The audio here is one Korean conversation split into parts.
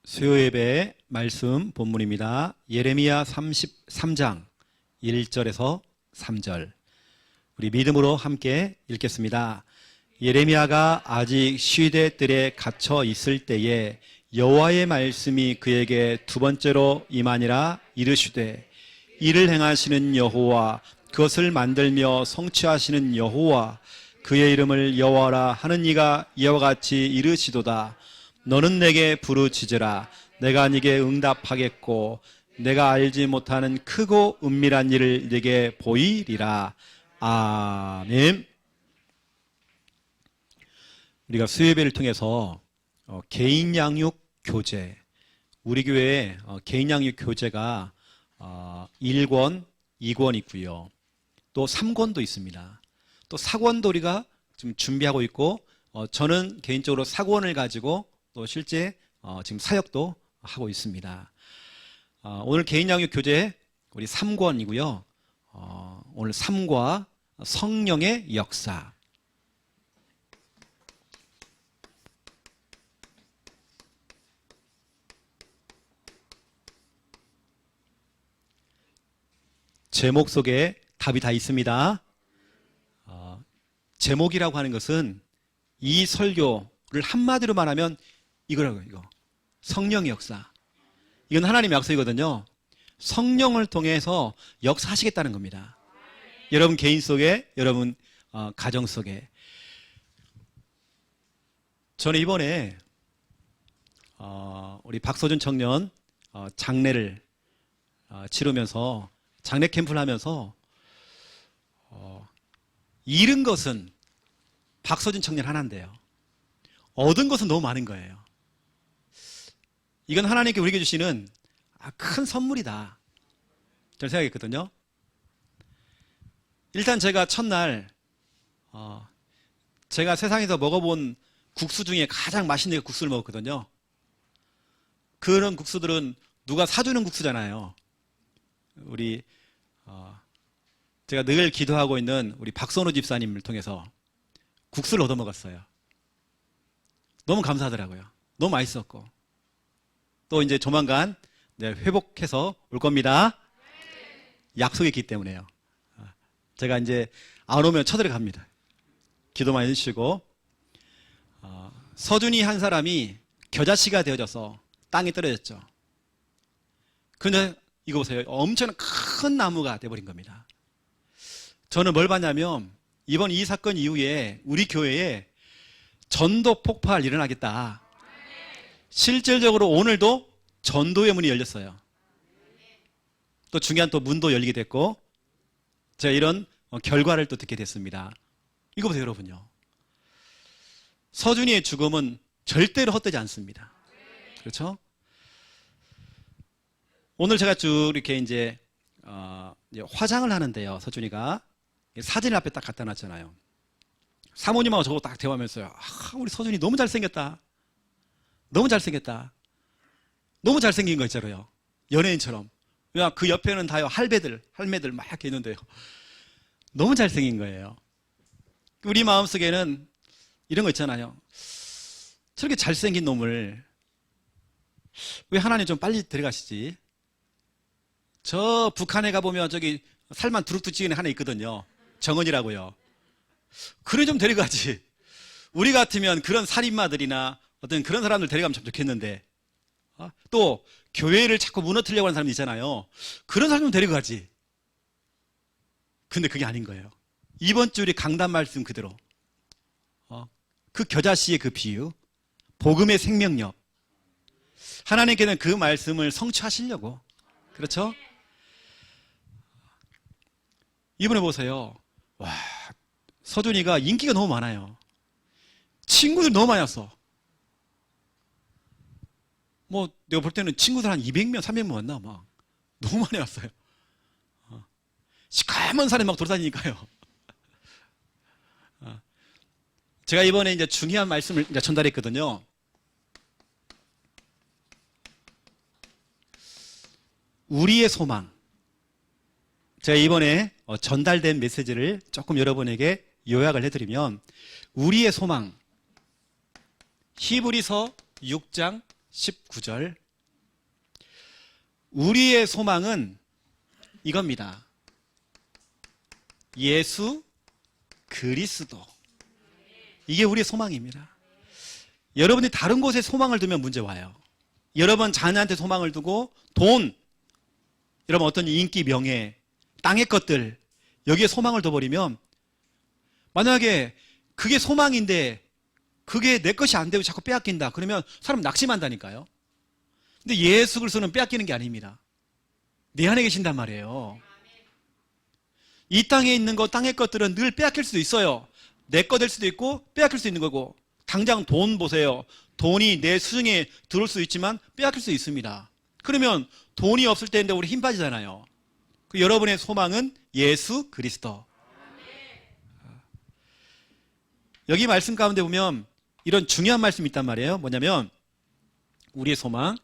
수요예배 말씀 본문입니다. 예레미야 33장 1절에서 3절. 우리 믿음으로 함께 읽겠습니다. 예레미야가 아직 시대 뜰에 갇혀 있을 때에 여호와의 말씀이 그에게 두 번째로 임하니라. 이르시되 이를 행하시는 여호와, 그것을 만들며 성취하시는 여호와, 그의 이름을 여호와라 하는 이가 이와 같이 이르시도다. 너는 내게 부르짖으라. 내가 네게 응답하겠고 내가 알지 못하는 크고 은밀한 일을 네게 보이리라. 아멘. 우리가 수요예배를 통해서 개인 양육 교재, 우리 교회에 개인 양육 교재가 1권, 2권 있고요. 또 3권도 있습니다. 또 4권도 우리가 지금 준비하고 있고, 저는 개인적으로 4권을 가지고 또 실제 지금 사역도 하고 있습니다. 오늘 개인 양육 교재 우리 3권이고요. 오늘 3과 성령의 역사. 제목 속에 답이 다 있습니다. 제목이라고 하는 것은 이 설교를 한마디로 말하면 이거라고요. 이거 성령의 역사. 이건 하나님의 약속이거든요. 성령을 통해서 역사하시겠다는 겁니다. 여러분 개인 속에, 여러분 가정 속에. 저는 이번에 우리 박서준 청년 장례를 치르면서 장례 캠프를 하면서 잃은 것은 박서준 청년 하나인데요, 얻은 것은 너무 많은 거예요. 이건 하나님께 우리에게 주시는 큰 선물이다, 저는 생각했거든요. 일단 제가 첫날 제가 세상에서 먹어본 국수 중에 가장 맛있는 국수를 먹었거든요. 그런 국수들은 누가 사주는 국수잖아요. 우리 제가 늘 기도하고 있는 우리 박선우 집사님을 통해서 국수를 얻어먹었어요. 너무 감사하더라고요. 너무 맛있었고, 또 이제 조만간 회복해서 올 겁니다. 약속이 있기 때문에요. 제가 이제 안 오면 쳐들어갑니다. 기도 많이 해주시고. 서준이 한 사람이 겨자씨가 되어져서 땅에 떨어졌죠. 그런데 이거 보세요. 엄청난 큰 나무가 되어버린 겁니다. 저는 뭘 봤냐면, 이번 이 사건 이후에 우리 교회에 전도 폭발 일어나겠다. 실질적으로 오늘도 전도의 문이 열렸어요. 또 중요한 또 문도 열리게 됐고, 제가 이런 결과를 또 듣게 됐습니다. 이거 보세요, 여러분요. 서준이의 죽음은 절대로 헛되지 않습니다. 그렇죠? 오늘 제가 쭉 이렇게 이제 화장을 하는데요, 서준이가 사진을 앞에 딱 갖다 놨잖아요. 사모님하고 저거 딱 대화하면서요, 우리 서준이 너무 잘생겼다. 너무 잘생겼다. 너무 잘생긴 거 있잖아요. 연예인처럼. 그 옆에는 다요, 할매들 막 이렇게 있는데요. 너무 잘생긴 거예요. 우리 마음속에는 이런 거 있잖아요. 저렇게 잘생긴 놈을 왜 하나님 좀 빨리 데려가시지? 저 북한에 가보면 저기 살만 두룩두룩 찌는 애 하나 있거든요. 정은이라고요. 그래 좀 데려가지. 우리 같으면 그런 살인마들이나 어떤 그런 사람들 데려가면 참 좋겠는데, 또 교회를 자꾸 무너뜨리려고 하는 사람들 있잖아요. 그런 사람 좀 데려가지. 근데 그게 아닌 거예요. 이번 주 우리 강단 말씀 그대로 그 겨자씨의 그 비유, 복음의 생명력, 하나님께는 그 말씀을 성취하시려고. 그렇죠? 이번에 보세요. 와, 서준이가 인기가 너무 많아요. 친구들 너무 많이 왔어. 내가 볼 때는 친구들 한 200명, 300명 왔나? 막 너무 많이 왔어요. 시커먼 산에 막 돌아다니니까요. 제가 이번에 이제 중요한 말씀을 이제 전달했거든요. 우리의 소망. 제가 이번에 전달된 메시지를 조금 여러분에게 요약을 해드리면, 우리의 소망, 히브리서 6장 19절. 우리의 소망은 이겁니다. 예수 그리스도. 이게 우리의 소망입니다. 여러분이 다른 곳에 소망을 두면 문제 와요. 여러분 자녀한테 소망을 두고 돈, 여러분 어떤 인기, 명예, 땅의 것들 여기에 소망을 둬버리면 만약에 그게 소망인데 그게 내 것이 안 되고 자꾸 빼앗긴다. 그러면 사람 낙심한다니까요. 근데 예수 그리스도는 빼앗기는 게 아닙니다. 내 안에 계신단 말이에요. 이 땅에 있는 것, 땅의 것들은 늘 빼앗길 수도 있어요. 내 거 될 수도 있고 빼앗길 수 있는 거고. 당장 돈 보세요. 돈이 내 수중에 들어올 수 있지만 빼앗길 수 있습니다. 그러면 돈이 없을 때인데 우리 힘 빠지잖아요. 여러분의 소망은 예수 그리스도. 여기 말씀 가운데 보면 이런 중요한 말씀이 있단 말이에요. 뭐냐면 우리의 소망,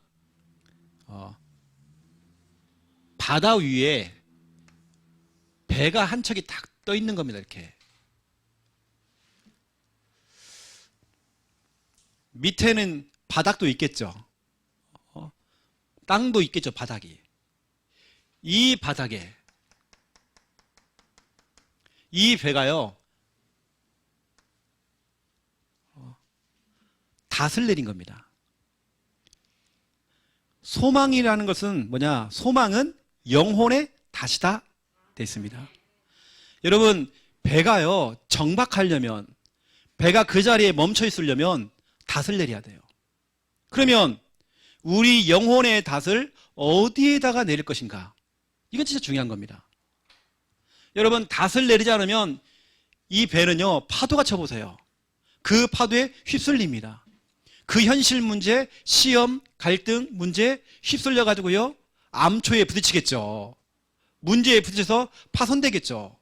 바다 위에 배가 한 척이 딱 떠 있는 겁니다. 이렇게 밑에는 바닥도 있겠죠. 땅도 있겠죠. 바닥이. 이 바닥에 이 배가요 닷을 내린 겁니다. 소망이라는 것은 뭐냐? 소망은 영혼의 닷이다 되어 있습니다. 여러분 배가요 정박하려면, 배가 그 자리에 멈춰 있으려면 닷을 내려야 돼요. 그러면 우리 영혼의 닷을 어디에다가 내릴 것인가? 이건 진짜 중요한 겁니다. 여러분 닷을 내리지 않으면 이 배는요 파도가 쳐보세요. 그 파도에 휩쓸립니다. 그 현실 문제, 시험, 갈등, 문제 휩쓸려 가지고요 암초에 부딪히겠죠. 문제에 부딪혀서 파손되겠죠.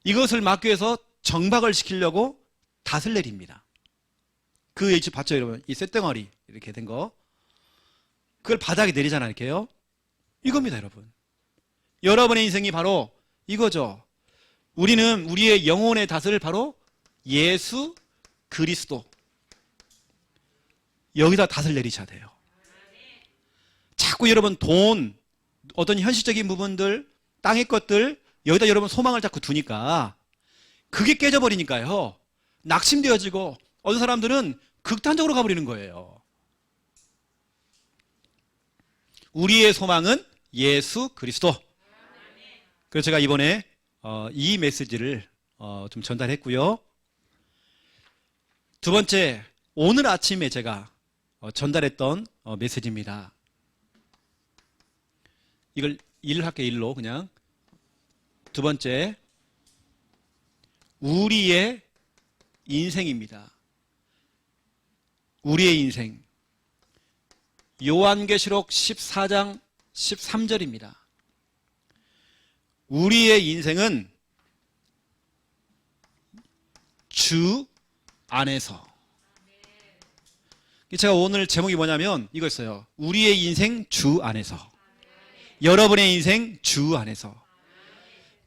이것을 막기 위해서 정박을 시키려고 닷을 내립니다. 그 일치 봤죠 여러분? 이 쇳덩어리 이렇게 된 거, 그걸 바닥에 내리잖아요. 이렇게요. 이겁니다 여러분. 여러분의 인생이 바로 이거죠. 우리는 우리의 영혼의 닷을 바로 예수 그리스도, 여기다 닷을 내리셔야 돼요. 자꾸 여러분 돈, 어떤 현실적인 부분들, 땅의 것들 여기다 여러분 소망을 자꾸 두니까 그게 깨져버리니까요 낙심되어지고 어떤 사람들은 극단적으로 가버리는 거예요. 우리의 소망은 예수 그리스도. 그래서 제가 이번에 이 메시지를 좀 전달했고요. 두 번째, 오늘 아침에 제가 전달했던 메시지입니다. 이걸 일을 할게요. 일로 그냥. 두 번째, 우리의 인생입니다. 우리의 인생. 요한계시록 14장 13절입니다. 우리의 인생은 주 안에서. 제가 오늘 제목이 뭐냐면 이거였어요. 우리의 인생 주 안에서. 여러분의 인생 주 안에서.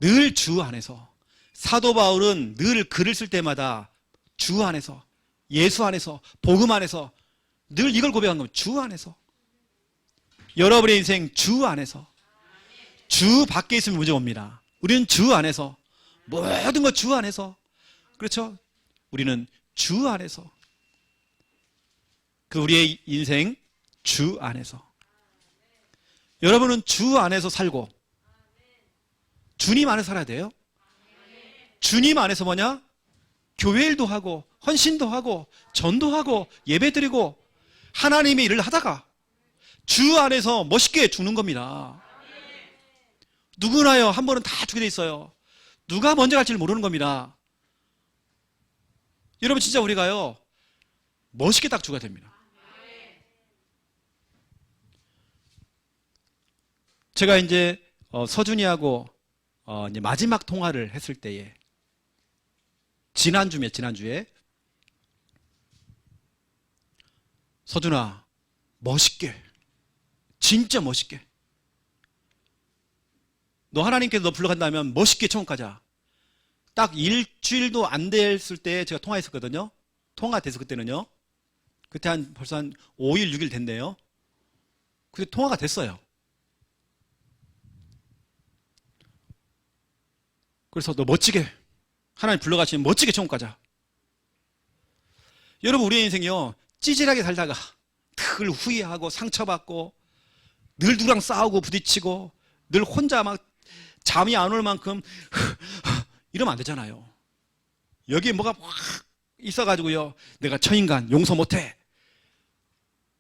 늘 주 안에서. 사도 바울은 늘 글을 쓸 때마다 주 안에서, 예수 안에서, 복음 안에서 늘 이걸 고백한 겁니다. 주 안에서. 여러분의 인생 주 안에서. 주 밖에 있으면 문제 옵니다. 우리는 주 안에서, 모든 것 주 안에서. 그렇죠? 우리는 주 안에서. 그 우리의 인생 주 안에서. 여러분은 주 안에서 살고 주님 안에서 살아야 돼요. 주님 안에서 뭐냐? 교회 일도 하고 헌신도 하고 전도 하고 예배 드리고 하나님의 일을 하다가 주 안에서 멋있게 죽는 겁니다. 누구나요 한 번은 다 죽게 돼 있어요. 누가 먼저 갈지를 모르는 겁니다. 여러분 진짜 우리가요 멋있게 딱 죽어야 됩니다. 제가 이제 서준이하고 이제 마지막 통화를 했을 때에 지난주에 서준아 멋있게, 진짜 멋있게, 너 하나님께서 너 불러간다면 멋있게 천국 가자. 딱 일주일도 안 됐을 때 제가 통화했었거든요. 통화돼서 그때는요. 그때 벌써 한 5일, 6일 됐네요. 그때 통화가 됐어요. 그래서 너 멋지게, 하나님 불러가시면 멋지게 천국 가자. 여러분, 우리의 인생이요, 찌질하게 살다가 늘 후회하고 상처받고 늘 누구랑 싸우고 부딪히고 늘 혼자 막 잠이 안 올 만큼 이러면 안 되잖아요. 여기에 뭐가 확 있어가지고요, 내가 저 인간 용서 못해.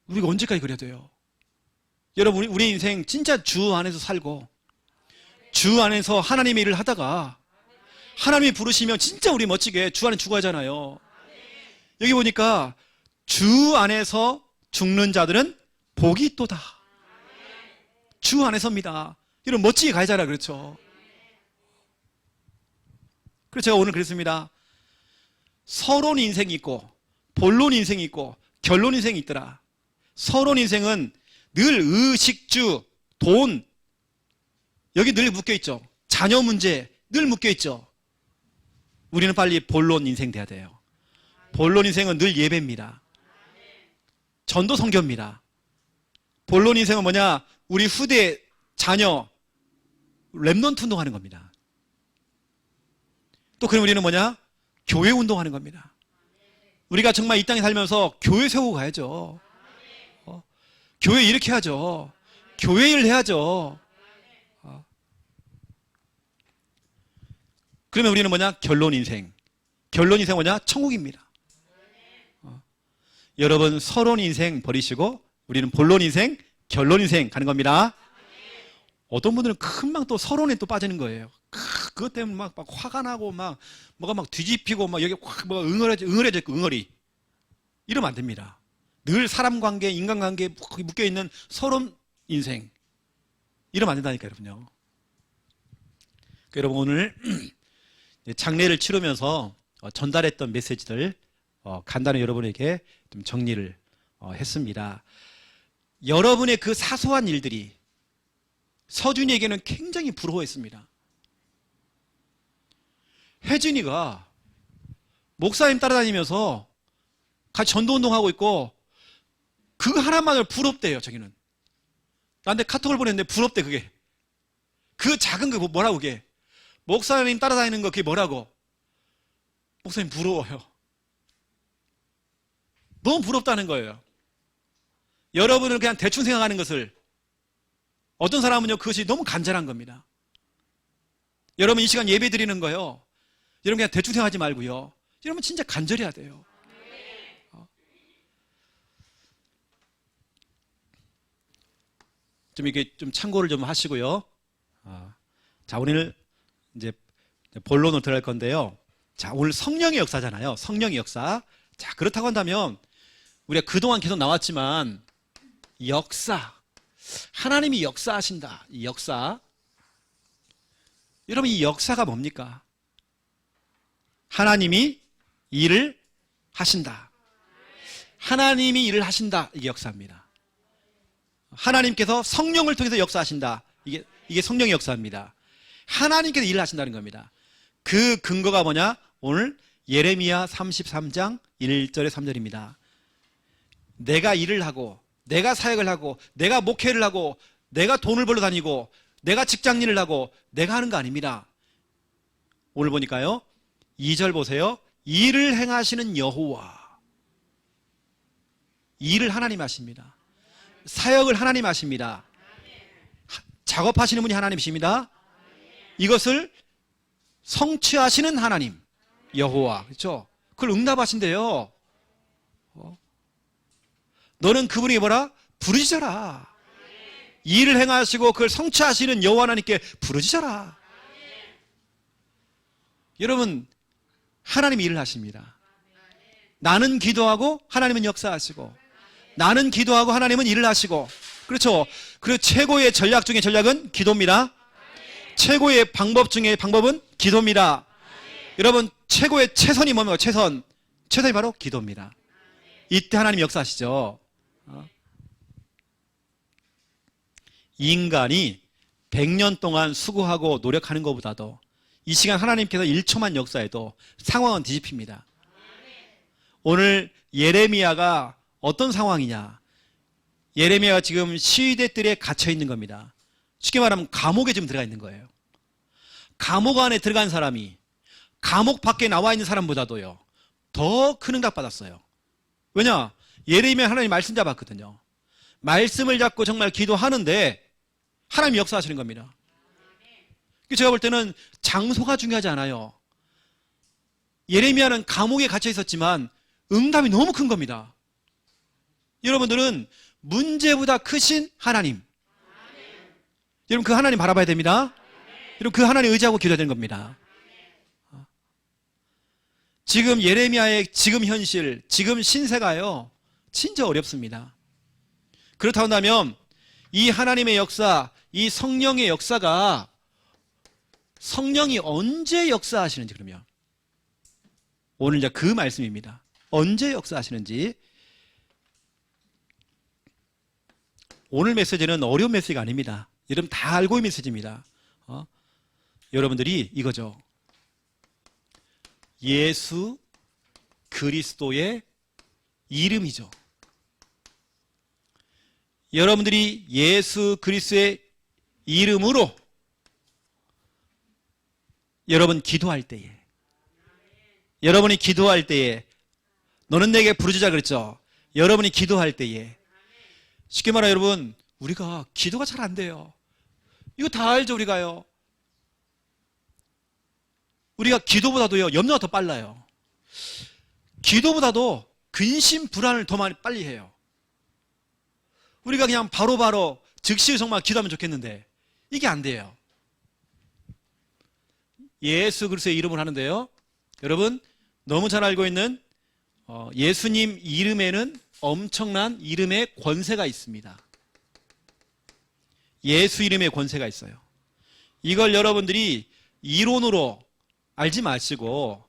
우리가 언제까지 그래야 돼요? 여러분, 우리 인생 진짜 주 안에서 살고 주 안에서 하나님의 일을 하다가 하나님이 부르시면 진짜 우리 멋지게 주 안에 죽어야 하잖아요. 여기 보니까 주 안에서 죽는 자들은 복이 있도다. 주 안에서입니다. 이런 멋지게 가야잖아, 그렇죠? 그래서 제가 오늘 그랬습니다. 서론 인생이 있고 본론 인생이 있고 결론 인생이 있더라. 서론 인생은 늘 의식주, 돈, 여기 늘 묶여있죠. 자녀 문제 늘 묶여있죠. 우리는 빨리 본론 인생 돼야 돼요. 본론 인생은 늘 예배입니다. 전도 선교입니다. 본론 인생은 뭐냐? 우리 후대 자녀 렘넌트 운동하는 겁니다. 또 그럼 우리는 뭐냐? 교회 운동하는 겁니다. 우리가 정말 이 땅에 살면서 교회 세우고 가야죠. 교회 이렇게 해야죠. 교회 일 해야죠. 그러면 우리는 뭐냐? 결론 인생. 결론 인생 뭐냐? 천국입니다. 여러분, 서론 인생 버리시고 우리는 본론 인생, 결론 인생 가는 겁니다. 어떤 분들은 금방 또 서론에 또 빠지는 거예요. 그것 때문에 막 화가 나고 뭐가 막 뒤집히고 여기 확 뭐가 응어려져 있고 응어리. 이러면 안 됩니다. 늘 사람 관계, 인간 관계에 묶여 있는 서론 인생. 이러면 안 된다니까요, 여러분요. 여러분, 오늘 장례를 치르면서 전달했던 메시지들 간단히 여러분에게 좀 정리를 했습니다. 여러분의 그 사소한 일들이 서준이에게는 굉장히 부러워했습니다. 혜진이가 목사님 따라다니면서 같이 전도운동하고 있고 그거 하나만으로 부럽대요. 자기는 나한테 카톡을 보냈는데 부럽대. 그게 그 작은 거 뭐라고, 그게 목사님 따라다니는 거 그게 뭐라고? 목사님 부러워요. 너무 부럽다는 거예요. 여러분은 그냥 대충 생각하는 것을, 어떤 사람은요 그것이 너무 간절한 겁니다. 여러분, 이 시간 예배 드리는 거요, 여러분 그냥 대충 생각하지 말고요, 여러분 진짜 간절해야 돼요. 좀 이게 좀 참고를 좀 하시고요. 자, 오늘 이제 본론으로 들어갈 건데요. 자, 오늘 성령의 역사잖아요. 성령의 역사. 자, 그렇다고 한다면 우리가 그동안 계속 나왔지만 역사, 하나님이 역사하신다. 이 역사. 여러분, 이 역사가 뭡니까? 하나님이 일을 하신다. 하나님이 일을 하신다. 이게 역사입니다. 하나님께서 성령을 통해서 역사하신다. 이게 성령의 역사입니다. 하나님께서 일을 하신다는 겁니다. 그 근거가 뭐냐? 오늘 예레미야 33장 1절에 3절입니다. 내가 일을 하고, 내가 사역을 하고, 내가 목회를 하고, 내가 돈을 벌러 다니고, 내가 직장일을 하고, 내가 하는 거 아닙니다. 오늘 보니까요, 2절 보세요. 일을 행하시는 여호와. 일을 하나님 하십니다. 사역을 하나님 하십니다. 작업하시는 분이 하나님이십니다. 이것을 성취하시는 하나님, 여호와. 그렇죠? 그걸 응답하신대요. 너는 그분이 뭐라? 부르짖어라. 일을 행하시고 그걸 성취하시는 여호와 하나님께 부르짖어라. 여러분, 하나님이 일을 하십니다. 나는 기도하고 하나님은 역사하시고, 나는 기도하고 하나님은 일을 하시고. 그렇죠? 그리고 최고의 전략 중에 전략은 기도입니다. 최고의 방법 중에 방법은 기도입니다. 여러분, 최고의 최선이 뭡니까? 최선이 바로 기도입니다. 이때 하나님 역사하시죠. 인간이 100년 동안 수고하고 노력하는 것보다도 이 시간 하나님께서 1초만 역사해도 상황은 뒤집힙니다. 오늘 예레미야가 어떤 상황이냐? 예레미야가 지금 시위대들에 갇혀 있는 겁니다. 쉽게 말하면 감옥에 지금 들어가 있는 거예요. 감옥 안에 들어간 사람이 감옥 밖에 나와 있는 사람보다도요, 더 큰 응답 받았어요. 왜냐? 예레미야 하나님 말씀 잡았거든요. 말씀을 잡고 정말 기도하는데 하나님이 역사하시는 겁니다. 제가 볼 때는 장소가 중요하지 않아요. 예레미야는 감옥에 갇혀 있었지만 응답이 너무 큰 겁니다. 여러분들은 문제보다 크신 하나님, 여러분 그 하나님 바라봐야 됩니다. 여러분 그 하나님 의지하고 기도해야 되는 겁니다. 지금 예레미야의 지금 현실, 지금 신세가요, 진짜 어렵습니다. 그렇다고 한다면 이 하나님의 역사, 이 성령의 역사가 성령이 언제 역사하시는지, 그러면 오늘 이제 그 말씀입니다. 언제 역사하시는지. 오늘 메시지는 어려운 메시지가 아닙니다. 여러분 다 알고 있는 메시지입니다. 여러분들이 이거죠. 예수 그리스도의 이름이죠. 여러분들이 예수 그리스도의 이름으로 여러분 기도할 때에, 여러분이 기도할 때에, 너는 내게 부르짖으라 그랬죠. 여러분이 기도할 때에, 쉽게 말하면 여러분, 우리가 기도가 잘 안 돼요. 이거 다 알죠, 우리가요. 우리가 기도보다도요, 염려가 더 빨라요. 기도보다도 근심 불안을 더 많이 빨리 해요. 우리가 그냥 바로바로 즉시 정말 기도하면 좋겠는데 이게 안 돼요. 예수 그리스도의 이름을 하는데요, 여러분 너무 잘 알고 있는 예수님 이름에는 엄청난 이름의 권세가 있습니다. 예수 이름의 권세가 있어요. 이걸 여러분들이 이론으로 알지 마시고,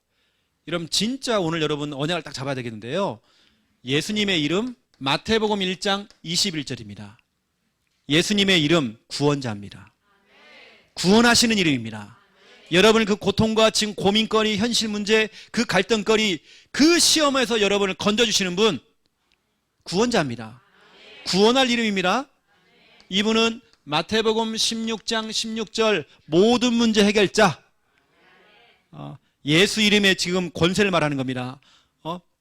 여러분 진짜 오늘 여러분 언약을 딱 잡아야 되겠는데요, 예수님의 이름 마태복음 1장 21절입니다. 예수님의 이름 구원자입니다. 구원하시는 이름입니다. 여러분의 그 고통과 지금 고민거리, 현실 문제, 그 갈등거리, 그 시험에서 여러분을 건져주시는 분, 구원자입니다. 구원할 이름입니다. 이분은 마태복음 16장 16절 모든 문제 해결자, 예수 이름의 지금 권세를 말하는 겁니다.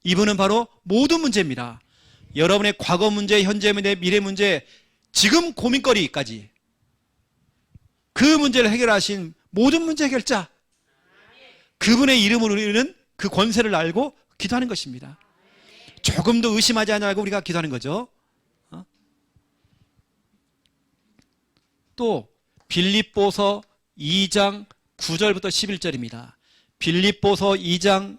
이분은 바로 모든 문제입니다. 여러분의 과거 문제, 현재 문제, 미래 문제, 지금 고민거리까지 그 문제를 해결하신 모든 문제 해결자, 그분의 이름으로 우리는 그 권세를 알고 기도하는 것입니다. 조금도 의심하지 않고 우리가 기도하는 거죠. 또 빌립보서 2장 9절부터 11절입니다. 빌립보서 2장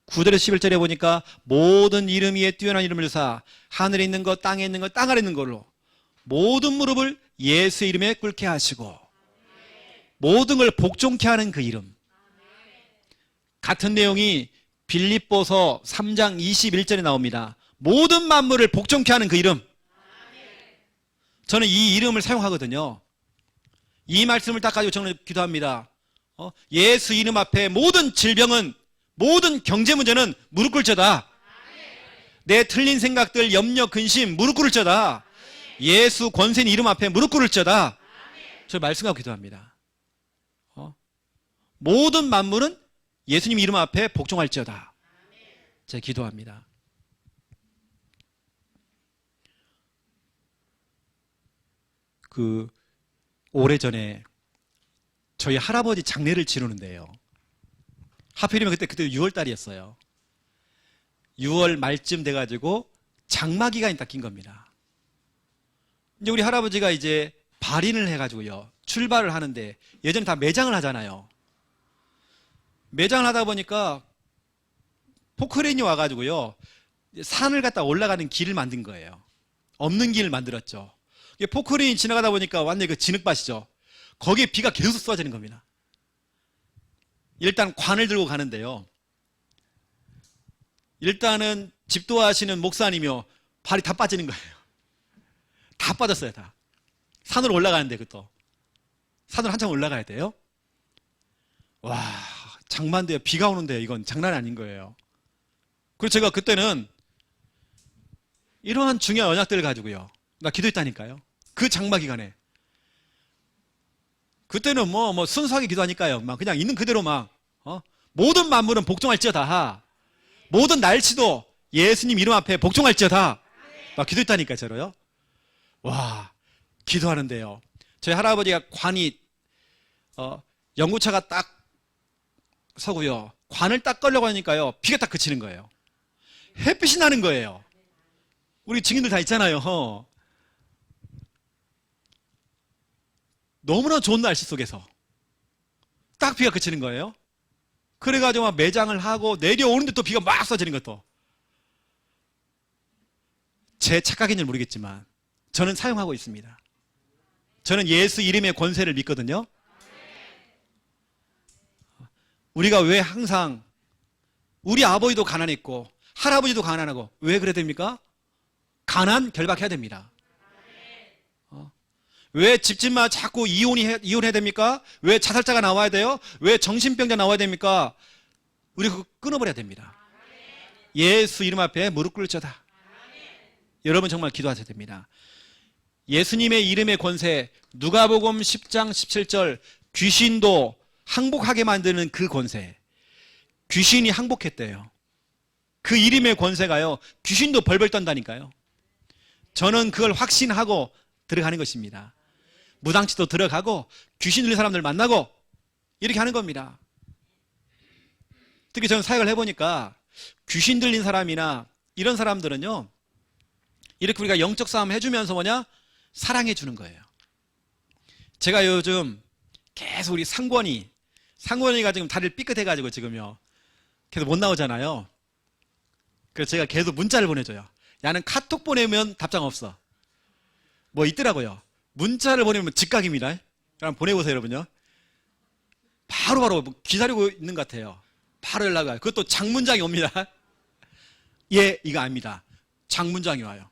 9절에서 11절에 보니까 모든 이름 위에 뛰어난 이름을 주사 하늘에 있는 것, 땅에 있는 것, 땅 아래 있는 걸로 모든 무릎을 예수 이름에 꿇게 하시고 모든 걸 복종케 하는 그 이름. 같은 내용이 빌립보서 3장 21절에 나옵니다. 모든 만물을 복종케 하는 그 이름. 저는 이 이름을 사용하거든요. 이 말씀을 딱 가지고 저는 기도합니다. 예수 이름 앞에 모든 질병은, 모든 경제 문제는 무릎 꿇자다. 내 틀린 생각들, 염려, 근심 무릎 꿇을자다. 예수 권세인 이름 앞에 무릎 꿇을자다. 저 말씀하고 기도합니다. 모든 만물은 예수님 이름 앞에 복종할지어다. 제가 기도합니다. 오래전에 저희 할아버지 장례를 치르는데요, 하필이면 그때 6월 달이었어요. 6월 말쯤 돼가지고 장마 기간이 딱 낀 겁니다. 이제 우리 할아버지가 이제 발인을 해가지고요, 출발을 하는데, 예전에 다 매장을 하잖아요. 매장을 하다 보니까 포크레인이 와가지고요, 산을 갖다 올라가는 길을 만든 거예요. 없는 길을 만들었죠. 포크레인이 지나가다 보니까 완전히 그 진흙밭이죠. 거기에 비가 계속 쏟아지는 겁니다. 일단 관을 들고 가는데요, 일단은 집도하시는 목사님이요, 발이 다 빠지는 거예요. 다 빠졌어요, 다. 산으로 올라가는데, 그것도 산으로 한참 올라가야 돼요. 와, 장마인데요, 비가 오는데요, 이건 장난이 아닌 거예요. 그래서 제가 그때는 이러한 중요한 언약들을 가지고요. 나 기도했다니까요. 그 장마 기간에. 그때는 뭐 순수하게 기도하니까요. 막 그냥 있는 그대로 모든 만물은 복종할지어다. 모든 날씨도 예수님 이름 앞에 복종할지어다. 막 기도했다니까요, 저로요. 와, 기도하는데요. 저희 할아버지가 관이, 연구차가 딱 서고요. 관을 딱 끌려고 하니까요. 비가 딱 그치는 거예요. 햇빛이 나는 거예요. 우리 증인들 다 있잖아요. 너무나 좋은 날씨 속에서 딱 비가 그치는 거예요. 그래가지고 막 매장을 하고 내려오는데 또 비가 막 쏟아지는 것도. 제 착각인지 모르겠지만 저는 사용하고 있습니다. 저는 예수 이름의 권세를 믿거든요. 우리가 왜 항상 우리 아버지도 가난했고 할아버지도 가난하고 왜 그래야 됩니까? 가난 결박해야 됩니다. 왜 집집마다 자꾸 이혼해야 됩니까? 왜 자살자가 나와야 돼요? 왜 정신병자 나와야 됩니까? 우리 그거 끊어버려야 됩니다. 예수 이름 앞에 무릎 꿇을지어다. 여러분 정말 기도하셔야 됩니다. 예수님의 이름의 권세, 누가복음 10장 17절, 귀신도 항복하게 만드는 그 권세. 귀신이 항복했대요. 그 이름의 권세가요, 귀신도 벌벌 떤다니까요. 저는 그걸 확신하고 들어가는 것입니다. 무당치도 들어가고 귀신 들린 사람들 만나고 이렇게 하는 겁니다. 특히 저는 사역을 해보니까 귀신 들린 사람이나 이런 사람들은요, 이렇게 우리가 영적 싸움 해주면서 사랑해주는 거예요. 제가 요즘 계속 우리 상권이가 지금 다리를 삐끗해가지고 지금요 계속 못 나오잖아요. 그래서 제가 계속 문자를 보내줘요. 야는 카톡 보내면 답장 없어. 뭐 있더라고요. 문자를 보내면 즉각입니다. 그럼 보내보세요, 여러분요. 바로바로 기다리고 있는 것 같아요. 바로 연락 와요. 그것도 장문장이 옵니다. 예, 이거 아닙니다. 장문장이 와요.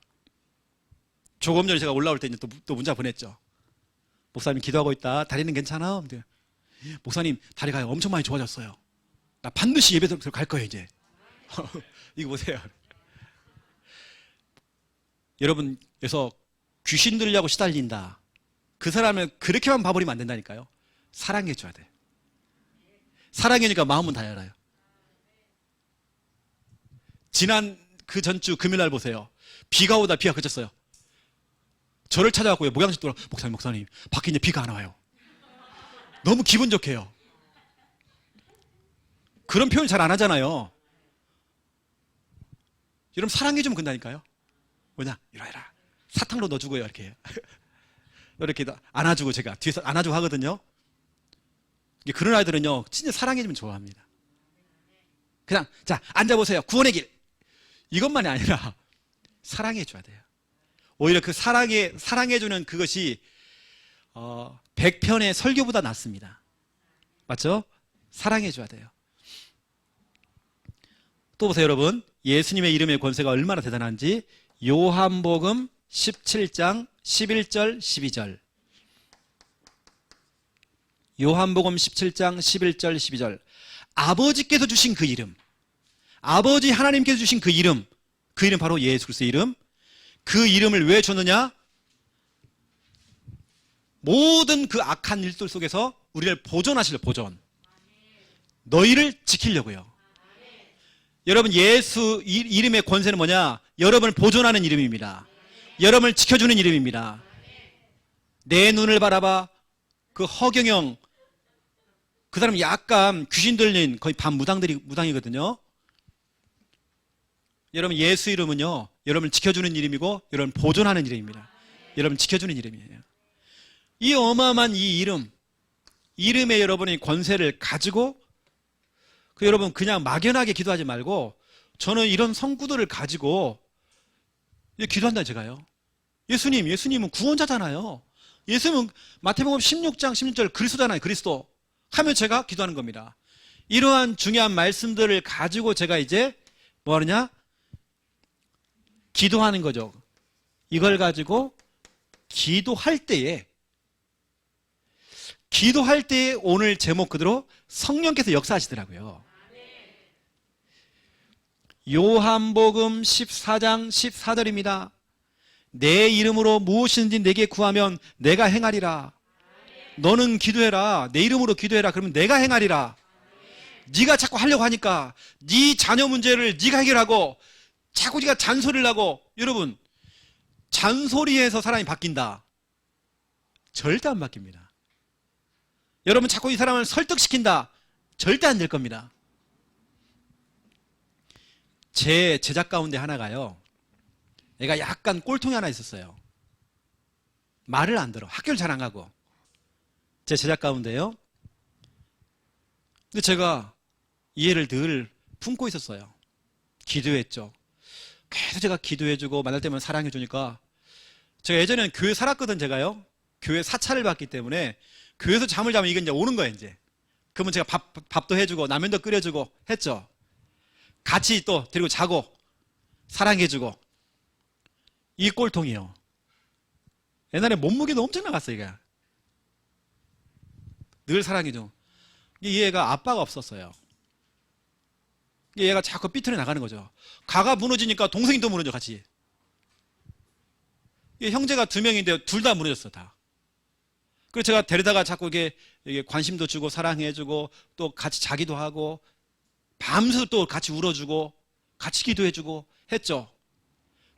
조금 전에 제가 올라올 때 이제 또 문자 보냈죠. 목사님 기도하고 있다. 다리는 괜찮아? 목사님 다리가 엄청 많이 좋아졌어요. 나 반드시 예배 갈 거예요, 이제. 이거 보세요. 여러분, 그래서 귀신 들려고 시달린다. 그 사람을 그렇게만 봐버리면 안 된다니까요. 사랑해줘야 돼. 사랑이니까 마음은 다 열어요. 지난 그 전주 금요일날 보세요. 비가 오다 비가 그쳤어요. 저를 찾아왔고요. 목양식 돌아, 목사님, 밖에 이제 비가 안 와요. 너무 기분 좋게요. 그런 표현 잘 안 하잖아요. 여러분, 사랑해주면 된다니까요. 뭐냐? 이러이라. 사탕으로 넣어주고요, 이렇게. 이렇게 안아주고, 제가 뒤에서 안아주고 하거든요. 그런 아이들은요, 진짜 사랑해주면 좋아합니다. 그냥, 자, 앉아보세요. 구원의 길. 이것만이 아니라, 사랑해줘야 돼요. 오히려 그 사랑해주는 그것이, 100편의 설교보다 낫습니다. 맞죠? 사랑해줘야 돼요. 또 보세요, 여러분. 예수님의 이름의 권세가 얼마나 대단한지, 요한복음 17장 11절 12절. 요한복음 17장 11절 12절. 아버지께서 주신 그 이름, 아버지 하나님께서 주신 그 이름 바로 예수 그리스도의 이름. 그 이름을 왜 줬느냐? 모든 그 악한 일들 속에서 우리를 보존하시려, 보존. 너희를 지키려고요. 여러분, 예수 이름의 권세는 뭐냐? 여러분을 보존하는 이름입니다. 여러분을 지켜주는 이름입니다. 내 눈을 바라봐. 그 허경영, 그 사람 약간 귀신 들린 거의 무당이거든요. 여러분, 예수 이름은요, 여러분을 지켜주는 이름이고 여러분을 보존하는 이름입니다. 여러분을 지켜주는 이름이에요. 이 어마어마한 이 이름에 여러분이 권세를 가지고, 여러분 그냥 막연하게 기도하지 말고, 저는 이런 성구들을 가지고 기도한다, 제가요. 예수님은 구원자잖아요. 예수님은 마태복음 16장 16절 그리스도잖아요. 그리스도 하면 제가 기도하는 겁니다. 이러한 중요한 말씀들을 가지고 제가 이제 뭐 하느냐? 기도하는 거죠. 이걸 가지고 기도할 때에 오늘 제목 그대로 성령께서 역사하시더라고요. 요한복음 14장 14절입니다. 내 이름으로 무엇이든지 내게 구하면 내가 행하리라. 너는 기도해라. 내 이름으로 기도해라. 그러면 내가 행하리라. 네가 자꾸 하려고 하니까 네 자녀 문제를 네가 해결하고 자꾸 네가 잔소리를 하고, 여러분, 잔소리해서 사람이 바뀐다? 절대 안 바뀝니다. 여러분 자꾸 이 사람을 설득시킨다? 절대 안 될 겁니다. 제 제자 가운데 하나가요, 얘가 약간 꼴통이 하나 있었어요. 말을 안 들어. 학교를 잘 안 가고. 제 제자 가운데요. 근데 제가 이 애를 늘 품고 있었어요. 기도했죠. 계속 제가 기도해주고 만날 때만 사랑해주니까, 제가 예전에는 교회 살았거든. 제가요, 교회 사찰을 받기 때문에 교회에서 잠을 자면 이게 이제 오는 거예요. 이제 그러면 제가 밥도 해주고 라면도 끓여주고 했죠. 같이 또 데리고 자고 사랑해주고. 이 꼴통이요, 옛날에 몸무게도 엄청 나갔어. 얘가 늘 사랑해줘. 이 애가 아빠가 없었어요. 얘가 자꾸 삐뚤어 나가는 거죠. 가가 무너지니까 동생이 또 무너져 같이. 형제가 2명인데 둘 다 무너졌어 다. 그래서 제가 데려다가 자꾸 이게 관심도 주고 사랑해주고 또 같이 자기도 하고 밤새 또 같이 울어주고 같이 기도해주고 했죠.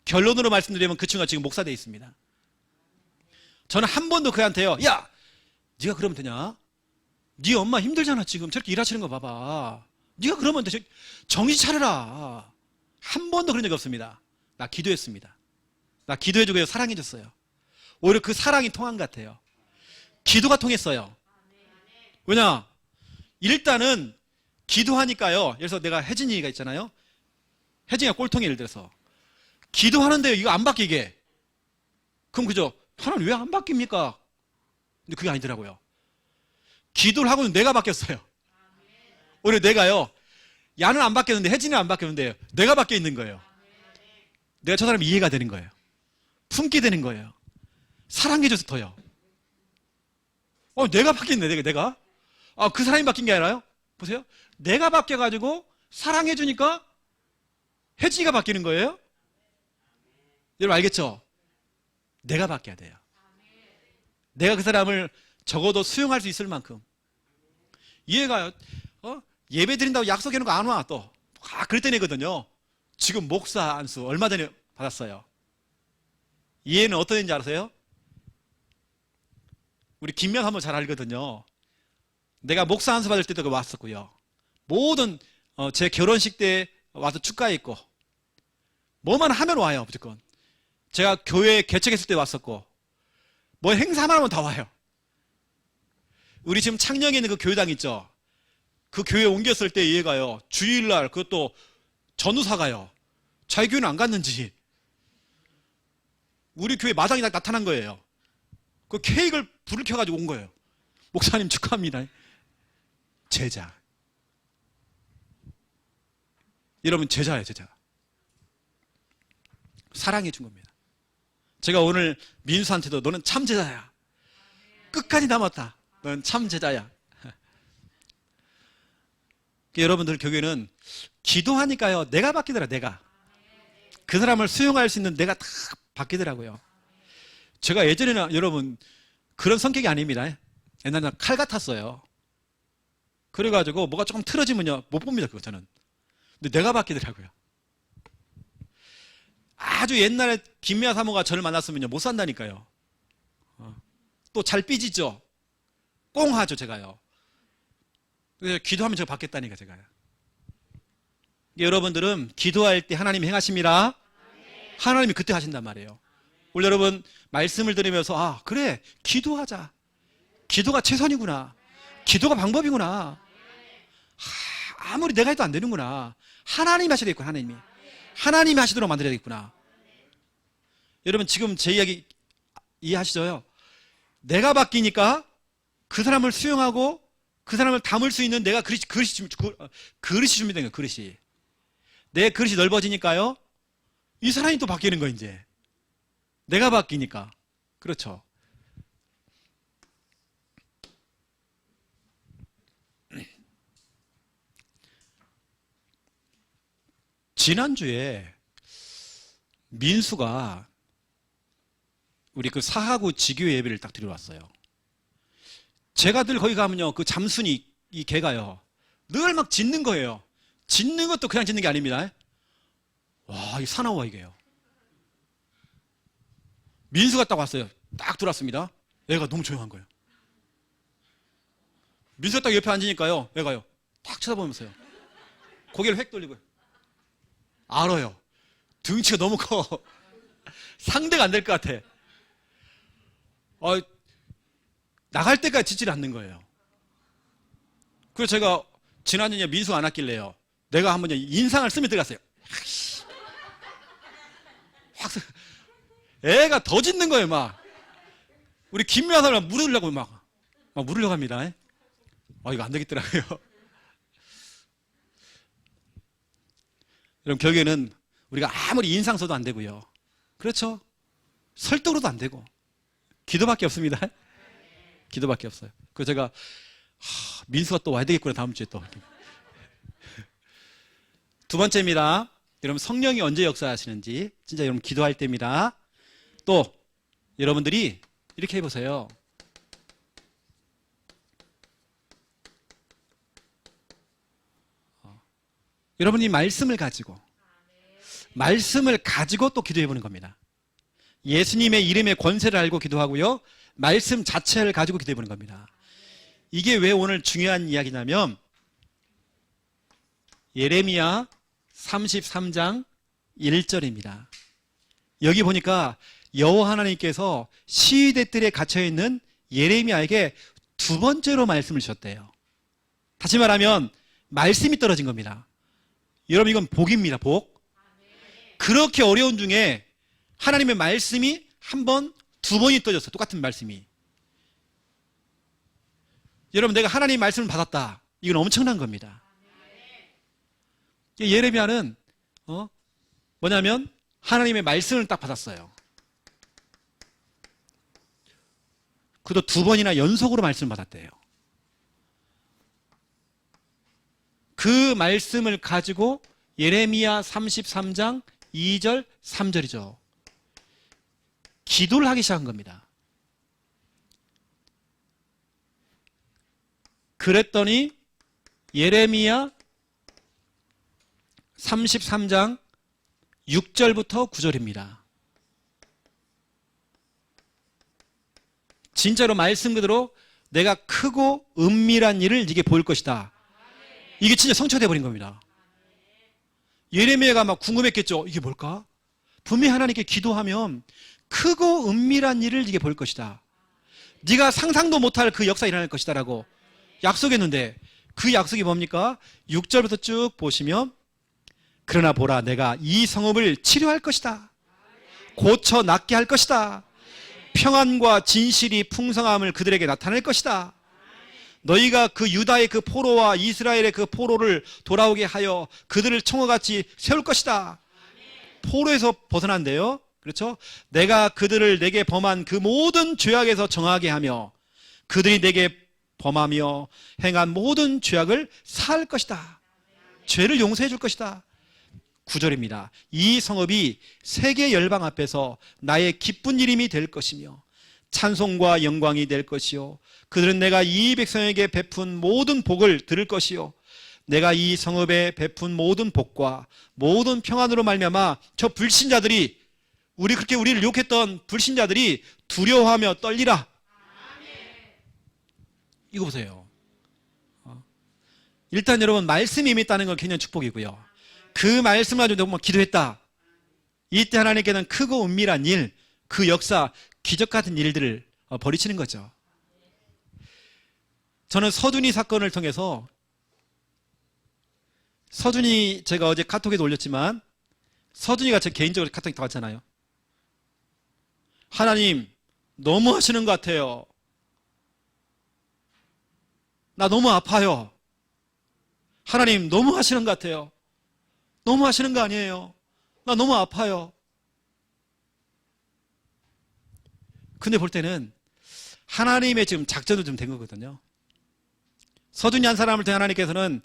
결론으로 말씀드리면 그 친구가 지금 목사 돼 있습니다. 저는 한 번도 그한테요, 야, 네가 그러면 되냐? 네 엄마 힘들잖아. 지금 저렇게 일하시는 거 봐봐. 네가 그러면 돼. 정신 차려라. 한 번도 그런 적이 없습니다. 나 기도했습니다. 나 기도해주고 사랑해줬어요. 오히려 그 사랑이 통한 것 같아요. 기도가 통했어요. 왜냐? 일단은 기도하니까요. 그래서 내가 혜진이가 있잖아요. 혜진이가 꼴통이 예를 들어서 기도하는데요, 이거 안 바뀌게. 그럼 그죠? 하나님 왜 안 바뀝니까? 근데 그게 아니더라고요. 기도를 하고는 내가 바뀌었어요. 오히려 내가요, 야는 안 바뀌었는데 혜진이는 안 바뀌었는데 내가 바뀌어 있는 거예요. 내가 저 사람 이해가 되는 거예요. 품게 되는 거예요. 사랑해줘서 더요. 내가 바뀌었네. 내가 그 사람이 바뀐 게 아니라요, 보세요, 내가 바뀌어가지고 사랑해주니까 혜진이가 바뀌는 거예요. 여러분 알겠죠? 내가 바뀌어야 돼요. 내가 그 사람을 적어도 수용할 수 있을 만큼. 얘가 예배 드린다고 약속해놓고 안 와. 또 그랬던 애거든요. 지금 목사 안수 얼마 전에 받았어요. 이 애는 어떤 애인지 아세요? 우리 김명 한번 잘 알거든요. 내가 목사 안수 받을 때도 왔었고요. 모든 제 결혼식 때 와서 축가했고, 뭐만 하면 와요. 무조건 제가 교회 개척했을 때 왔었고, 뭐 행사만 하면 다 와요. 우리 지금 창녕에 있는 그 교회당 있죠? 그 교회 옮겼을 때 얘가요, 주일날 그것도 전우사가요, 자기 교회는 안 갔는지 우리 교회 마당에 나타난 거예요. 그 케이크를 불을 켜가지고 온 거예요. 목사님 축하합니다. 제자. 여러분 제자예요. 제자. 사랑해 준 겁니다. 제가 오늘 민수한테도 너는 참 제자야. 끝까지 남았다. 너는 참 제자야. 여러분들 교회는 기도하니까요, 내가 바뀌더라. 내가 그 사람을 수용할 수 있는 내가 다 바뀌더라고요. 제가 예전에는 여러분 그런 성격이 아닙니다. 옛날에는 칼 같았어요. 그래가지고 뭐가 조금 틀어지면요 못 봅니다. 그거 저는. 근데 내가 바뀌더라고요. 아주 옛날에 김미아 사모가 저를 만났으면요 못 산다니까요. 또 잘 삐지죠. 꽁하죠 제가요. 그래서 기도하면 제가 받겠다니까 제가요. 여러분들은 기도할 때 하나님이 행하십니다. 하나님이 그때 하신단 말이에요. 우리 여러분 말씀을 들으면서 그래, 기도하자. 기도가 최선이구나. 기도가 방법이구나. 아무리 내가 해도 안 되는구나. 하나님이 하셔야 되겠구나. 하나님이 하시도록 만들어야 되겠구나. 여러분 지금 제 이야기 이해하시죠? 내가 바뀌니까 그 사람을 수용하고 그 사람을 담을 수 있는 내가 그릇이 준비된 거예요. 그릇이. 내 그릇이 넓어지니까요, 이 사람이 또 바뀌는 거예요. 이제 내가 바뀌니까. 그렇죠. 지난주에 민수가 우리 그 사하구 지교 예배를 딱 드려왔어요. 제가 늘 거기 가면요, 그 잠순이 이 개가요, 늘 막 짖는 거예요. 짖는 것도 그냥 짖는 게 아닙니다. 와, 이 사나워 이게요. 민수가 딱 왔어요. 딱 들어왔습니다. 애가 너무 조용한 거예요. 민수가 딱 옆에 앉으니까요, 애가요, 딱 쳐다보면서요, 고개를 획 돌리고요. 알아요. 등치가 너무 커. 상대가 안 될 것 같아. 나갈 때까지 짖질 않는 거예요. 그래서 제가 지난주에 민수가 안 왔길래요, 내가 한번 인상을 쓰며 들어갔어요. 확 애가 더 짖는 거예요. 막 우리 김미아사를 물으려고 막 물으려고 합니다. 이거 안 되겠더라고요. 여러분, 결국에는 우리가 아무리 인상 써도 안 되고요, 그렇죠? 설득으로도 안 되고 기도밖에 없습니다. 기도밖에 없어요. 그래서 제가 민수가 또 와야 되겠구나, 다음 주에 또. 두 번째입니다. 여러분, 성령이 언제 역사하시는지 진짜 여러분 기도할 때입니다. 또 여러분들이 이렇게 해보세요. 여러분이 말씀을 가지고 또 기도해보는 겁니다. 예수님의 이름의 권세를 알고 기도하고요, 말씀 자체를 가지고 기도해보는 겁니다. 이게 왜 오늘 중요한 이야기냐면, 예레미야 33장 1절입니다. 여기 보니까 여호와 하나님께서 시위대 뜰에 갇혀있는 예레미야에게 두 번째로 말씀을 주셨대요. 다시 말하면 말씀이 떨어진 겁니다. 여러분, 이건 복입니다. 복. 그렇게 어려운 중에 하나님의 말씀이 한 번, 두 번이 떨어졌어요. 똑같은 말씀이. 여러분, 내가 하나님의 말씀을 받았다, 이건 엄청난 겁니다. 예레미야는 뭐냐면 하나님의 말씀을 딱 받았어요. 그도 두 번이나 연속으로 말씀을 받았대요. 그 말씀을 가지고 예레미야 33장 2절 3절이죠. 기도를 하기 시작한 겁니다. 그랬더니 예레미야 33장 6절부터 9절입니다. 진짜로 말씀 그대로 내가 크고 은밀한 일을 네게 보일 것이다. 이게 진짜 성취되어 버린 겁니다. 예레미야가 막 궁금했겠죠. 이게 뭘까? 분명히 하나님께 기도하면 크고 은밀한 일을 네게 보일 것이다. 네가 상상도 못할 그 역사 일어날 것이다 라고 약속했는데, 그 약속이 뭡니까? 6절부터 쭉 보시면, 그러나 보라, 내가 이 성읍을 치료할 것이다. 고쳐 낫게 할 것이다. 평안과 진실이 풍성함을 그들에게 나타낼 것이다. 너희가 그 유다의 그 포로와 이스라엘의 그 포로를 돌아오게 하여 그들을 청어같이 세울 것이다. 포로에서 벗어난대요. 그렇죠? 내가 그들을 내게 범한 그 모든 죄악에서 정하게 하며 그들이 내게 범하며 행한 모든 죄악을 사할 것이다. 죄를 용서해 줄 것이다. 9절입니다. 이 성읍이 세계 열방 앞에서 나의 기쁜 이름이 될 것이며 찬송과 영광이 될 것이요, 그들은 내가 이 백성에게 베푼 모든 복을 들을 것이요, 내가 이 성읍에 베푼 모든 복과 모든 평안으로 말미암아 저 불신자들이, 그렇게 우리를 욕했던 불신자들이 두려워하며 떨리라. 이거 보세요. 일단 여러분, 말씀이 임했다는 건 굉장히 축복이고요, 그 말씀을 가지고 내가 기도했다, 이때 하나님께는 크고 은밀한 일, 그 역사, 기적 같은 일들을 벌이치는 거죠. 저는 서준이 사건을 통해서, 서준이 제가 어제 카톡에도 올렸지만, 서준이가 제 개인적으로 카톡에 다 왔잖아요. 하나님 너무 하시는 것 같아요. 나 너무 아파요. 하나님 너무 하시는 것 같아요. 너무 하시는 거 아니에요. 나 너무 아파요. 근데 볼 때는 하나님의 지금 작전도 좀 된 거거든요. 서준이 한 사람을 통해 하나님께서는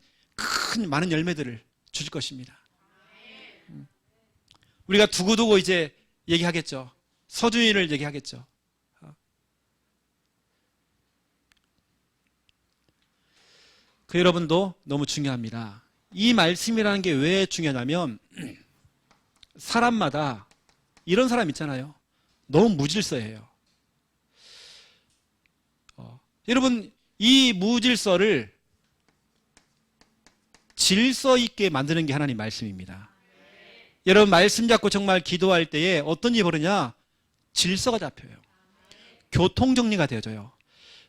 많은 열매들을 주실 것입니다. 우리가 두고두고 이제 얘기하겠죠. 서준이를 얘기하겠죠. 그 여러분도 너무 중요합니다. 이 말씀이라는 게 왜 중요하냐면 사람마다 이런 사람 있잖아요. 너무 무질서해요. 여러분 이 무질서를 질서 있게 만드는 게 하나님 말씀입니다. 여러분 말씀 잡고 정말 기도할 때에 어떤 일이 벌어지냐? 질서가 잡혀요. 교통정리가 되어져요.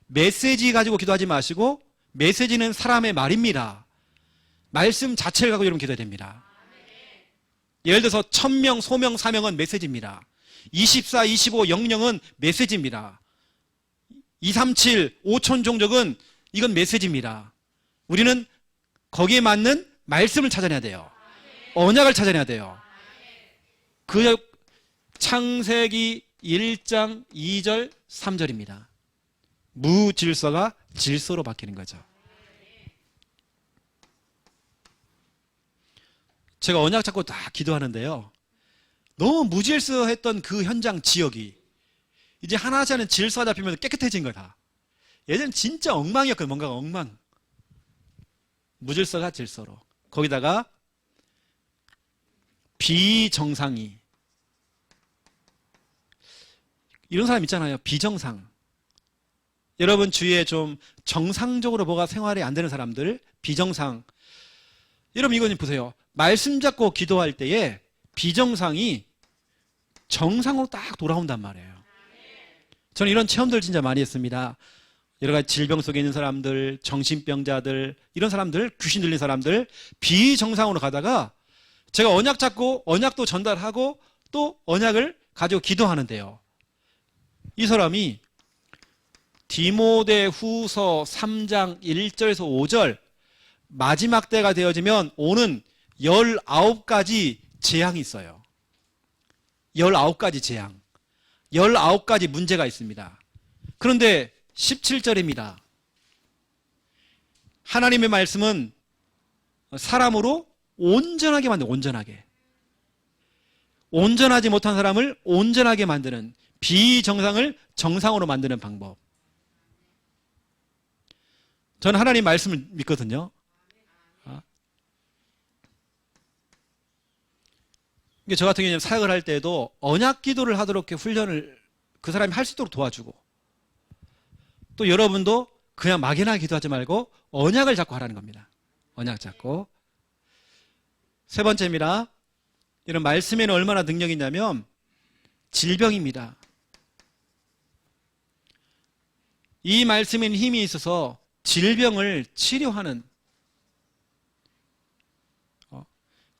메시지 가지고 기도하지 마시고 메시지는 사람의 말입니다. 말씀 자체를 갖고 여러분 기도해야 됩니다. 예를 들어서 1000명, 소명, 사명은 메시지입니다. 24, 25, 00은 메시지입니다. 237, 5000 종족은 이건 메시지입니다. 우리는 거기에 맞는 말씀을 찾아내야 돼요. 언약을 찾아내야 돼요. 그 창세기 1장 2절 3절입니다. 무질서가 질서로 바뀌는 거죠. 제가 언약 잡고 다 기도하는데요. 너무 무질서했던 그 현장 지역이 이제 하나씩 하는 질서가 잡히면서 깨끗해진 거다. 예전엔 진짜 엉망이었거든요. 뭔가가 엉망. 무질서가 질서로. 거기다가 비정상이. 이런 사람 있잖아요. 비정상. 여러분 주위에 좀 정상적으로 뭐가 생활이 안 되는 사람들, 비정상. 여러분 이거 좀 보세요. 말씀 잡고 기도할 때에 비정상이 정상으로 딱 돌아온단 말이에요. 저는 이런 체험들 진짜 많이 했습니다. 여러 가지 질병 속에 있는 사람들, 정신병자들, 이런 사람들, 귀신 들린 사람들, 비정상으로 가다가 제가 언약 잡고 언약도 전달하고 또 언약을 가지고 기도하는데요. 이 사람이 디모데 후서 3장 1절에서 5절 마지막 때가 되어지면 오는 19가지 재앙이 있어요. 19가지 재앙. 19가지 문제가 있습니다. 그런데 17절입니다. 하나님의 말씀은 사람으로 온전하게 만드는, 온전하게. 온전하지 못한 사람을 온전하게 만드는, 비정상을 정상으로 만드는 방법. 저는 하나님 말씀을 믿거든요. 저 같은 경우는 사역을 할 때도 언약 기도를 하도록 이렇게 훈련을 그 사람이 할 수 있도록 도와주고, 또 여러분도 그냥 막연하게 기도하지 말고 언약을 잡고 하라는 겁니다. 언약 잡고. 세 번째입니다. 이런 말씀에는 얼마나 능력이 있냐면 질병입니다. 이 말씀에는 힘이 있어서 질병을 치료하는.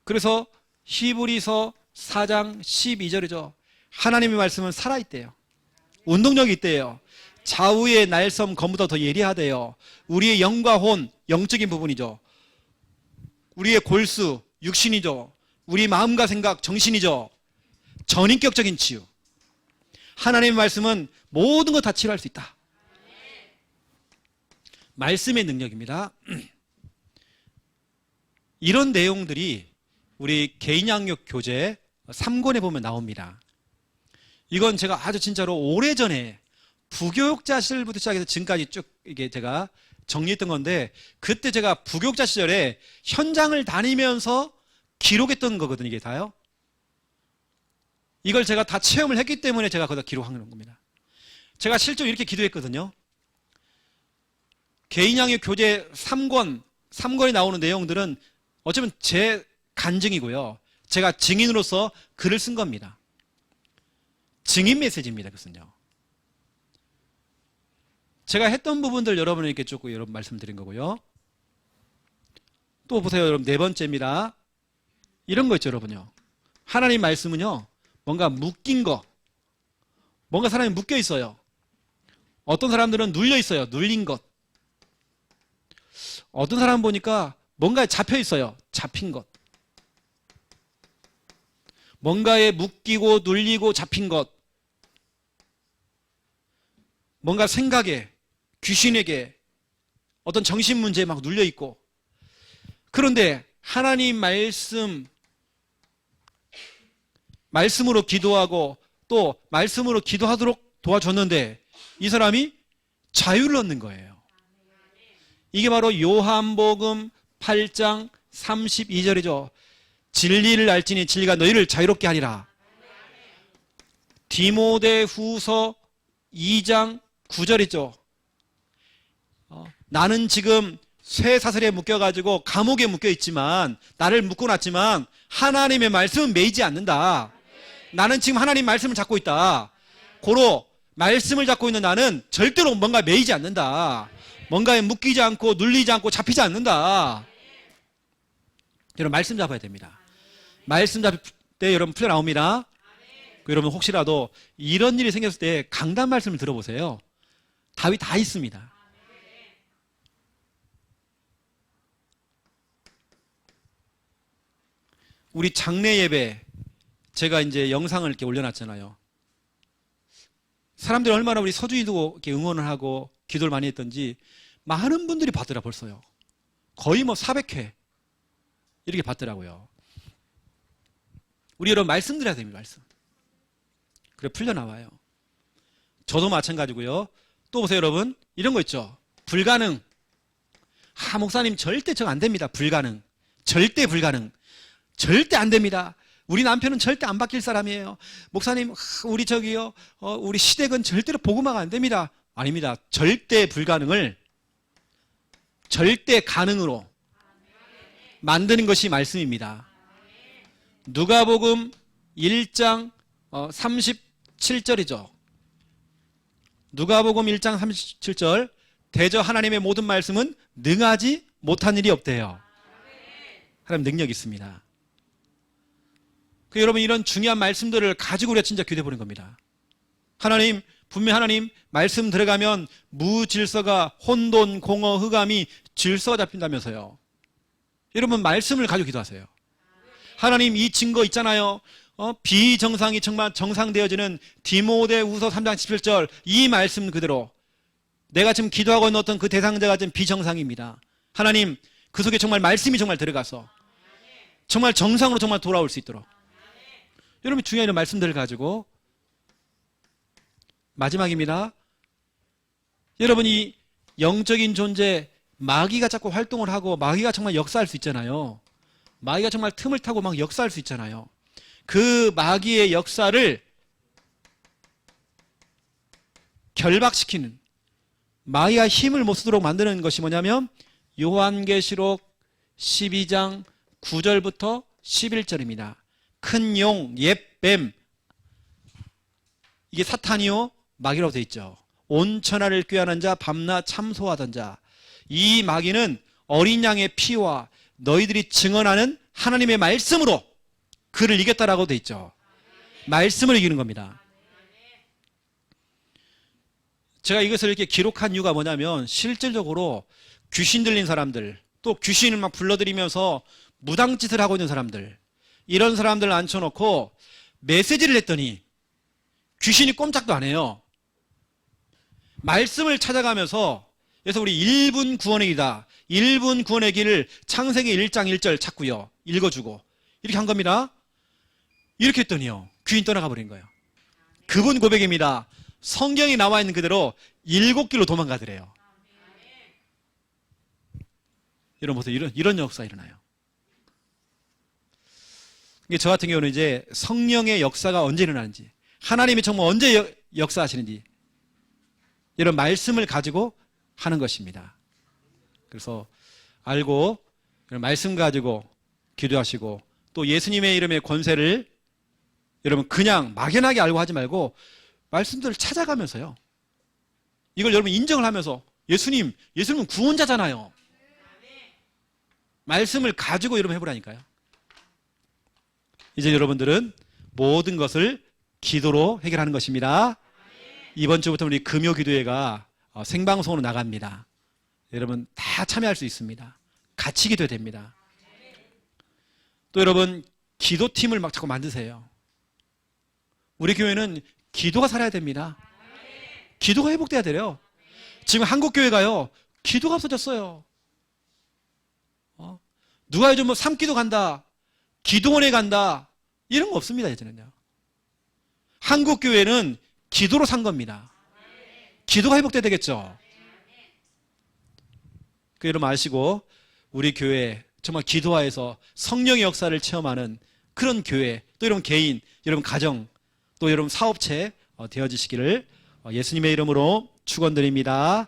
그래서 히브리서 4장 12절이죠. 하나님의 말씀은 살아있대요. 운동력이 있대요. 좌우의 날섬 검보다 더 예리하대요. 우리의 영과 혼, 영적인 부분이죠. 우리의 골수, 육신이죠. 우리 마음과 생각, 정신이죠. 전인격적인 치유. 하나님의 말씀은 모든 것 다 치료할 수 있다. 말씀의 능력입니다. 이런 내용들이 우리 개인양육 교재 3권에 보면 나옵니다. 이건 제가 아주 진짜로 오래전에 부교육자 시절부터 시작해서 지금까지 쭉 이게 제가 정리했던 건데, 그때 제가 부교육자 시절에 현장을 다니면서 기록했던 거거든요. 이게 다요. 이걸 제가 다 체험을 했기 때문에 제가 거기다 기록한 겁니다. 제가 실제로 이렇게 기도했거든요. 개인양육 교재 3권에 나오는 내용들은 어쩌면 제 간증이고요. 제가 증인으로서 글을 쓴 겁니다. 증인 메시지입니다. 그것은요. 제가 했던 부분들 여러분에게 조금 여러분 말씀드린 거고요. 또 보세요. 여러분 네 번째입니다. 이런 거 있죠. 여러분요. 하나님 말씀은요. 뭔가 묶인 거. 뭔가 사람이 묶여 있어요. 어떤 사람들은 눌려 있어요. 눌린 것. 어떤 사람 보니까 뭔가에 잡혀 있어요. 잡힌 것. 뭔가에 묶이고 눌리고 잡힌 것. 뭔가 생각에, 귀신에게, 어떤 정신 문제에 막 눌려 있고. 그런데 하나님 말씀 말씀으로 기도하고 또 말씀으로 기도하도록 도와줬는데 이 사람이 자유를 얻는 거예요. 이게 바로 요한복음 8장 32절이죠. 진리를 알지니 진리가 너희를 자유롭게 하리라. 디모데후서 2장 9절이죠. 나는 지금 쇠사슬에 묶여가지고 감옥에 묶여있지만, 나를 묶어놨지만 하나님의 말씀은 매이지 않는다. 나는 지금 하나님 말씀을 잡고 있다. 고로 말씀을 잡고 있는 나는 절대로 뭔가 매이지 않는다. 뭔가에 묶이지 않고 눌리지 않고 잡히지 않는다. 여러분 말씀 잡아야 됩니다. 말씀 잡을 때 여러분 풀려 나옵니다. 여러분 혹시라도 이런 일이 생겼을 때 강단 말씀을 들어보세요. 답이 다 있습니다. 우리 장례 예배 제가 이제 영상을 이렇게 올려놨잖아요. 사람들이 얼마나 우리 서준이도 이렇게 응원을 하고 기도를 많이 했던지 많은 분들이 봤더라 벌써요. 거의 뭐 400회 이렇게 봤더라고요. 우리 여러분 말씀 드려야 됩니다. 말씀. 그래 풀려 나와요. 저도 마찬가지고요. 또 보세요 여러분. 이런 거 있죠. 불가능. 목사님 절대 저거 안 됩니다. 불가능. 절대 불가능. 절대 안 됩니다. 우리 남편은 절대 안 바뀔 사람이에요. 목사님 우리 저기요 우리 시댁은 절대로 복음화가 안 됩니다. 아닙니다. 절대 불가능을 절대 가능으로 만드는 것이 말씀입니다. 누가복음 1장 37절이죠. 누가복음 1장 37절 대저 하나님의 모든 말씀은 능하지 못한 일이 없대요. 하나님 능력이 있습니다. 여러분 이런 중요한 말씀들을 가지고 우리가 진짜 기도해보는 겁니다. 하나님 분명 하나님 말씀 들어가면 무질서가 혼돈 공허 흑암이 질서가 잡힌다면서요. 여러분 말씀을 가지고 기도하세요. 하나님 이 증거 있잖아요. 비정상이 정말 정상되어지는 디모데후서 3장 17절 이 말씀 그대로 내가 지금 기도하고 있는 어떤 그 대상자가 지금 비정상입니다. 하나님 그 속에 정말 말씀이 정말 들어가서 정말 정상으로 정말 돌아올 수 있도록 여러분 중요한 말씀들을 가지고 마지막입니다. 여러분 이 영적인 존재 마귀가 자꾸 활동을 하고 마귀가 정말 역사할 수 있잖아요. 마귀가 정말 틈을 타고 막 역사할 수 있잖아요. 그 마귀의 역사를 결박시키는 마귀가 힘을 못 쓰도록 만드는 것이 뭐냐면 요한계시록 12장 9절부터 11절입니다. 큰 용, 옛뱀 이게 사탄이요 마귀라고 되어 있죠. 온 천하를 꾀하는 자 밤낮 참소하던 자. 이 마귀는 어린 양의 피와 너희들이 증언하는 하나님의 말씀으로 그를 이겼다라고 되어 있죠. 말씀을 이기는 겁니다. 제가 이것을 이렇게 기록한 이유가 뭐냐면 실질적으로 귀신 들린 사람들 또 귀신을 막 불러들이면서 무당짓을 하고 있는 사람들 이런 사람들을 앉혀놓고 메시지를 했더니 귀신이 꼼짝도 안 해요. 말씀을 찾아가면서 그래서 우리 1분 구원의 길이다. 1분 구원의 길을 창세기 1장 1절 찾고요. 읽어주고 이렇게 한 겁니다. 이렇게 했더니요. 귀인 떠나가 버린 거예요. 그분 고백입니다. 성경에 나와 있는 그대로 7길로 도망가더래요. 여러분 보세요. 이런 역사 일어나요. 이게 저 같은 경우는 이제 성령의 역사가 언제 일어나는지 하나님이 정말 언제 역사하시는지 이런 말씀을 가지고 하는 것입니다. 그래서 알고 말씀 가지고 기도하시고 또 예수님의 이름의 권세를 여러분 그냥 막연하게 알고 하지 말고 말씀들을 찾아가면서요. 이걸 여러분 인정을 하면서 예수님은 구원자잖아요. 말씀을 가지고 여러분 해보라니까요. 이제 여러분들은 모든 것을 기도로 해결하는 것입니다. 이번 주부터 우리 금요 기도회가 생방송으로 나갑니다. 여러분 다 참여할 수 있습니다. 같이 기도해야 됩니다. 또 여러분 기도팀을 막 자꾸 만드세요. 우리 교회는 기도가 살아야 됩니다. 기도가 회복돼야 돼요. 지금 한국 교회가요 기도가 없어졌어요. 누가 요즘 뭐 삼기도 간다 기도원에 간다 이런 거 없습니다. 예전에는요. 한국 교회는 기도로 산 겁니다. 기도가 회복돼야 되겠죠. 그 여러분 아시고 우리 교회 정말 기도하여서 성령의 역사를 체험하는 그런 교회, 또 여러분 개인, 여러분 가정, 또 여러분 사업체 되어지시기를 예수님의 이름으로 축원드립니다.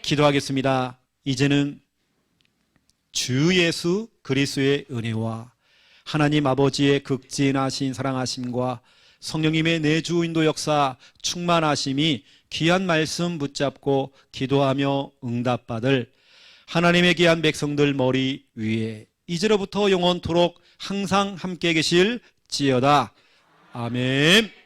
기도하겠습니다. 이제는 주 예수 그리스도의 은혜와 하나님 아버지의 극진하신 사랑하심과 성령님의 내주 인도 역사 충만하심이 귀한 말씀 붙잡고 기도하며 응답받을 하나님의 귀한 백성들 머리 위에 이제로부터 영원토록 항상 함께 계실지어다. 아멘.